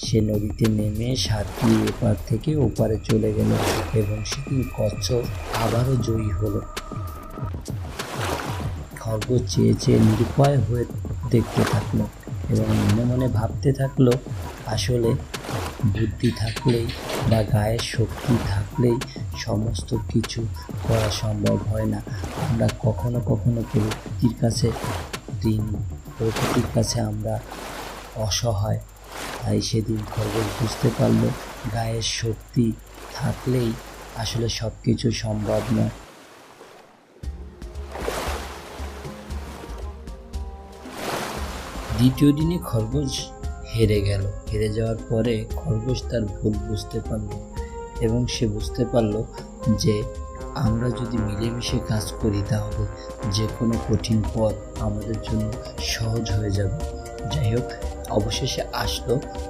সে নদীতে নেমে সাত দিয়ে এপার থেকে ওপারে চলে গেল এবং সেদিন কচ্ছপ আবারও জয়ী হলো। খরগোশ চেয়ে চেয়ে নিরুপায় হয়ে দেখতে থাকলো এবং মনে মনে ভাবতে থাকলো, আসলে বুদ্ধি থাকলেই বা গায়ের শক্তি থাকলেই সমস্ত কিছু করা সম্ভব হয় না। আমরা কখনো কখনো প্রকৃতির কাছে আমরা অসহায়। তাই সেদিন খরগোশ বুঝতে পারলো গায়ের শক্তি থাকলেই আসলে সব কিছু সম্ভব নয়। দ্বিতীয় দিনে খরগোশ হেরে গেল। হেরে যাওয়ার পরে খরগোশ তার ভুল বুঝতে পারল এবং সে বুঝতে পারল যে আমরা যদি মিলেমিশে কাজ করি তাহলে যে কোনো কঠিন পথ আমাদের জন্য সহজ হয়ে যাবে। যাই হোক, অবশেষে আসলো